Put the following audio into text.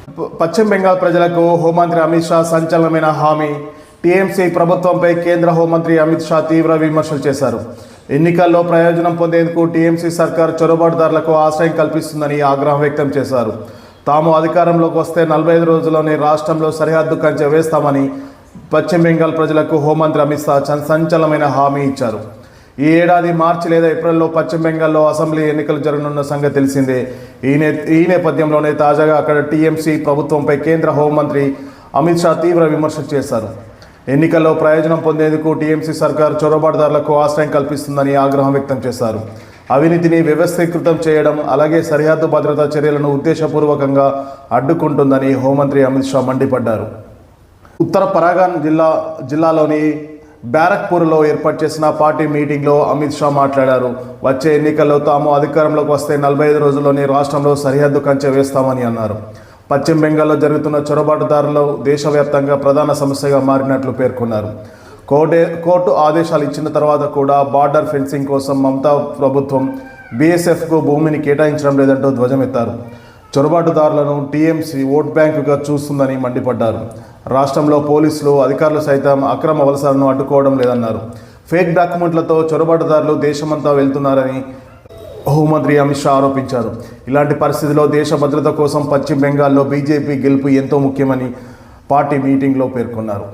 పశ్చిమ బెంగాల్ ప్రజలకు హోంమంత్రి అమిత్ షా సంచలనమైన హామీ. టీఎంసీ ప్రభుత్వంపై కేంద్ర హోంమంత్రి అమిత్ షా తీవ్ర విమర్శలు చేశారు. ఎన్నికల్లో ప్రయోజనం పొందేందుకు టీఎంసీ సర్కార్ చొరబాటుదారులకు ఆశ్రయం కల్పిస్తుందని ఆగ్రహం వ్యక్తం చేశారు. తాము అధికారంలోకి వస్తే 45 రోజుల్లోనే రాష్ట్రంలో సరిహద్దు కంచె వేస్తామని పశ్చిమ బెంగాల్ ప్రజలకు హోంమంత్రి అమిత్ షా సంచలనమైన హామీ ఇచ్చారు. ఈ ఏడాది మార్చి లేదా ఏప్రిల్లో పశ్చిమ బెంగాల్లో అసెంబ్లీ ఎన్నికలు జరగనున్న సంగతి తెలిసిందే. ఈ నేపథ్యంలోనే తాజాగా అక్కడ టీఎంసీ ప్రభుత్వంపై కేంద్ర హోంమంత్రి అమిత్ షా తీవ్ర విమర్శలు చేశారు. ఎన్నికల్లో ప్రయోజనం పొందేందుకు టీఎంసీ సర్కార్ చొరబాటుదారులకు ఆశ్రయం కల్పిస్తుందని ఆగ్రహం వ్యక్తం చేశారు. అవినీతిని వ్యవస్థీకృతం చేయడం, అలాగే సరిహద్దు భద్రతా చర్యలను ఉద్దేశపూర్వకంగా అడ్డుకుంటుందని హోంమంత్రి అమిత్ షా మండిపడ్డారు. ఉత్తర పరాగన్ జిల్లాలోని బ్యారక్పూర్లో ఏర్పాటు చేసిన పార్టీ మీటింగ్లో అమిత్ షా మాట్లాడారు. వచ్చే ఎన్నికల్లో తాము అధికారంలోకి వస్తే 45 రోజుల్లోనే రాష్ట్రంలో సరిహద్దు కంచె వేస్తామని అన్నారు. పశ్చిమ బెంగాల్లో జరుగుతున్న చొరబాటుదారులు దేశవ్యాప్తంగా ప్రధాన సమస్యగా మారినట్లు పేర్కొన్నారు. కోర్టు ఆదేశాలు ఇచ్చిన తర్వాత కూడా బార్డర్ ఫెన్సింగ్ కోసం మమతా ప్రభుత్వం బీఎస్ఎఫ్కు భూమిని కేటాయించడం లేదంటూ ధ్వజమెత్తారు. చొరబాటుదారులను టీఎంసీ ఓట్ బ్యాంకుగా చూస్తుందని మండిపడ్డారు. రాష్ట్రంలో పోలీసులు, అధికారులు సైతం అక్రమ వలసలను అడ్డుకోవడం లేదన్నారు. ఫేక్ డాక్యుమెంట్లతో చొరబాటుదారులు దేశమంతా వెళ్తున్నారని హోంమంత్రి అమిత్ షా ఆరోపించారు. ఇలాంటి పరిస్థితిలో దేశ భద్రత కోసం పశ్చిమ బెంగాల్లో బీజేపీ గెలుపు ఎంతో ముఖ్యమని పార్టీ మీటింగ్లో పేర్కొన్నారు.